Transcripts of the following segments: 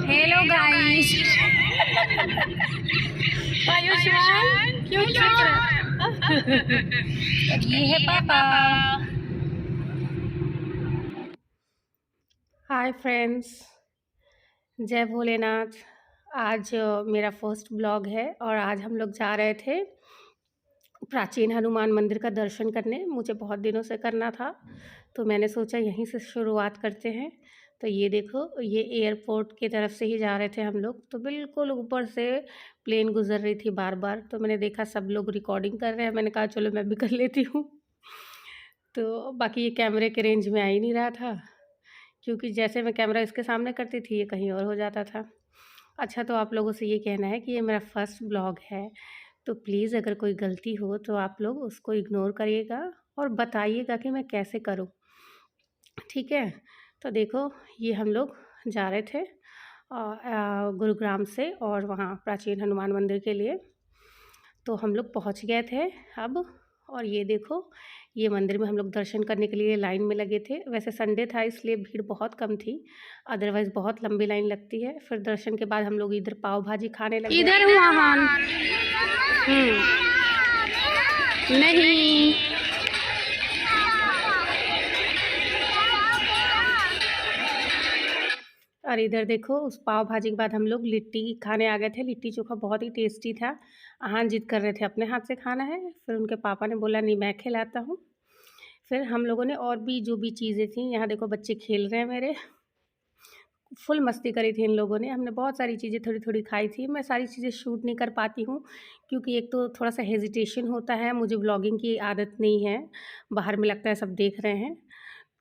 Hello guys. Ayushman क्यों चुप रहे? ये है पापा। हाय फ्रेंड्स, जय भोलेनाथ। आज मेरा फर्स्ट ब्लॉग है और आज हम लोग जा रहे थे प्राचीन हनुमान मंदिर का दर्शन करने। मुझे बहुत दिनों से करना था तो मैंने सोचा यहीं से शुरुआत करते हैं। तो ये देखो, ये एयरपोर्ट की तरफ से ही जा रहे थे हम लोग। तो बिल्कुल ऊपर से प्लेन गुजर रही थी बार बार, तो मैंने देखा सब लोग रिकॉर्डिंग कर रहे हैं, मैंने कहा चलो मैं भी कर लेती हूँ। तो बाकी ये कैमरे के रेंज में आ ही नहीं रहा था, क्योंकि जैसे मैं कैमरा इसके सामने करती थी ये कहीं और हो जाता था। अच्छा, तो आप लोगों से ये कहना है कि ये मेरा फर्स्ट ब्लॉग है, तो प्लीज़ अगर कोई गलती हो तो आप लोग उसको इग्नोर करिएगा और बताइएगा कि मैं कैसे करूँ, ठीक है। तो देखो, ये हम लोग जा रहे थे गुरुग्राम से और वहाँ प्राचीन हनुमान मंदिर के लिए। तो हम लोग पहुँच गए थे अब। और ये देखो, ये मंदिर में हम लोग दर्शन करने के लिए लाइन में लगे थे। वैसे संडे था इसलिए भीड़ बहुत कम थी, अदरवाइज़ बहुत लंबी लाइन लगती है। फिर दर्शन के बाद हम लोग इधर पाव भाजी खाने लगे। इधर वहाँ नहीं, और इधर देखो, उस पाव भाजी के बाद हम लोग लिट्टी खाने आ गए थे। लिट्टी चोखा बहुत ही टेस्टी था। अहान जिद कर रहे थे अपने हाथ से खाना है, फिर उनके पापा ने बोला नहीं मैं खिलाता हूँ। फिर हम लोगों ने और भी जो भी चीज़ें थी, यहाँ देखो बच्चे खेल रहे हैं मेरे, फुल मस्ती करी थी इन लोगों ने। हमने बहुत सारी चीज़ें थोड़ी थोड़ी खाई थी। मैं सारी चीज़ें शूट नहीं कर पाती हूँ क्योंकि एक तो थोड़ा सा हेजिटेशन होता है, मुझे व्लॉगिंग की आदत नहीं है। बाहर में लगता है सब देख रहे हैं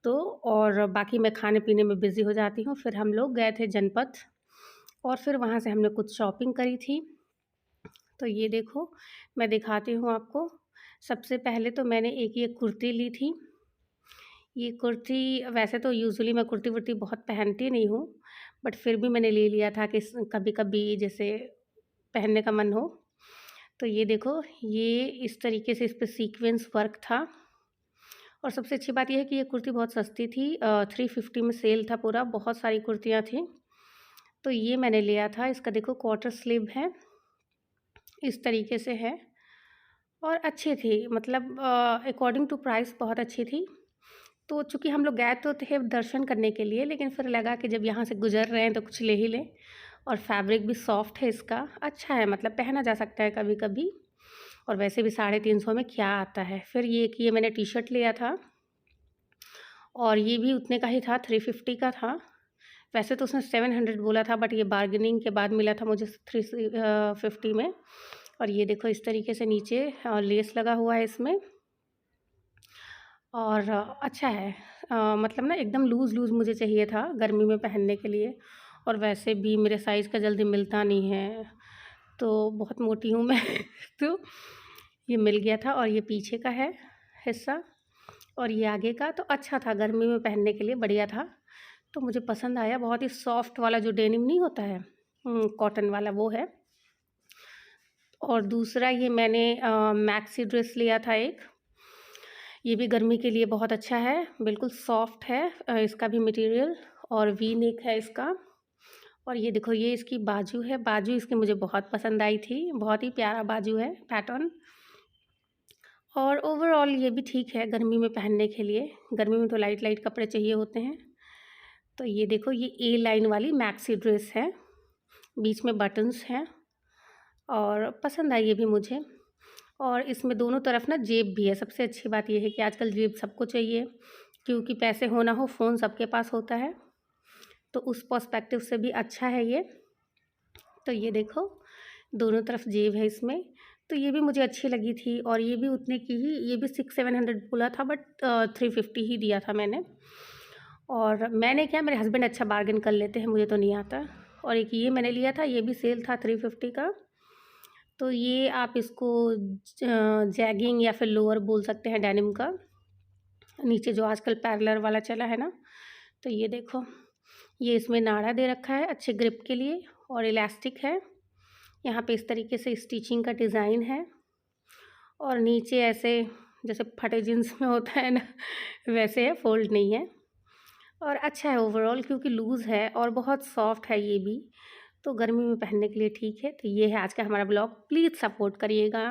तो, और बाकी मैं खाने पीने में बिज़ी हो जाती हूँ। फिर हम लोग गए थे जनपथ और फिर वहाँ से हमने कुछ शॉपिंग करी थी। तो ये देखो, मैं दिखाती हूँ आपको। सबसे पहले तो मैंने एक ये कुर्ती ली थी। ये कुर्ती, वैसे तो यूजुअली मैं कुर्ती वुर्ती बहुत पहनती नहीं हूँ, बट फिर भी मैंने ले लिया था कि कभी कभी जैसे पहनने का मन हो। तो ये देखो, ये इस तरीके से इस पर सीक्वेंस वर्क था। और सबसे अच्छी बात यह है कि ये कुर्ती बहुत सस्ती थी, 350 में सेल था पूरा, बहुत सारी कुर्तियाँ थी। तो ये मैंने लिया था। इसका देखो क्वार्टर स्लीव है, इस तरीके से है और अच्छी थी, मतलब अकॉर्डिंग टू प्राइस बहुत अच्छी थी। तो चूँकि हम लोग गए तो थे दर्शन करने के लिए, लेकिन फिर लगा कि जब यहाँ से गुजर रहे हैं तो कुछ ले ही लें। और फैब्रिक भी सॉफ्ट है इसका, अच्छा है, मतलब पहना जा सकता है कभी कभी। और वैसे भी 350 में क्या आता है। फिर ये मैंने टी शर्ट लिया था और ये भी उतने का ही था, 350 का था। वैसे तो उसने 700 बोला था, बट ये बार्गेनिंग के बाद मिला था मुझे 350 में। और ये देखो इस तरीके से नीचे लेस लगा हुआ है इसमें, और अच्छा है। मतलब ना एकदम लूज़ लूज़ मुझे चाहिए था गर्मी में पहनने के लिए, और वैसे भी मेरे साइज़ का जल्दी मिलता नहीं है, तो बहुत मोटी हूँ मैं। तो ये मिल गया था। और ये पीछे का है हिस्सा और ये आगे का, तो अच्छा था गर्मी में पहनने के लिए, बढ़िया था। तो मुझे पसंद आया। बहुत ही सॉफ्ट वाला जो डेनिम नहीं होता है, कॉटन वाला, वो है। और दूसरा ये मैंने मैक्सी ड्रेस लिया था एक, ये भी गर्मी के लिए बहुत अच्छा है, बिल्कुल सॉफ्ट है इसका भी मटेरियल, और वी नेक है इसका। और ये देखो, ये इसकी बाजू है, बाजू इसकी मुझे बहुत पसंद आई थी, बहुत ही प्यारा बाजू है पैटर्न। और ओवरऑल ये भी ठीक है गर्मी में पहनने के लिए, गर्मी में तो लाइट लाइट कपड़े चाहिए होते हैं। तो ये देखो, ये ए लाइन वाली मैक्सी ड्रेस है, बीच में बटन्स हैं और पसंद आई ये भी मुझे। और इसमें दोनों तरफ ना जेब भी है। सबसे अच्छी बात यह है कि आजकल जेब सबको चाहिए, क्योंकि पैसे हो ना हो फ़ोन सबके पास होता है, तो उस पर्सपेक्टिव से भी अच्छा है ये। तो ये देखो, दोनों तरफ जेब है इसमें, तो ये भी मुझे अच्छी लगी थी। और ये भी उतने की ही, ये भी 600-700 बोला था, बट 350 ही दिया था मैंने। और मैंने क्या, मेरे हस्बैंड अच्छा बार्गेन कर लेते हैं, मुझे तो नहीं आता। और एक ये मैंने लिया था, ये भी सेल था 350 का। तो ये आप इसको जैगिंग या फिर लोअर बोल सकते हैं, डेनिम का, नीचे जो आजकल पैरेलल वाला चला है ना। तो ये देखो, ये इसमें नाड़ा दे रखा है अच्छे ग्रिप के लिए, और इलास्टिक है यहाँ पे, इस तरीके से स्टिचिंग का डिज़ाइन है। और नीचे ऐसे जैसे फटे जींस में होता है ना, वैसे है, फोल्ड नहीं है। और अच्छा है ओवरऑल क्योंकि लूज़ है और बहुत सॉफ्ट है ये भी, तो गर्मी में पहनने के लिए ठीक है। तो ये है आज का हमारा ब्लॉग, प्लीज़ सपोर्ट करिएगा।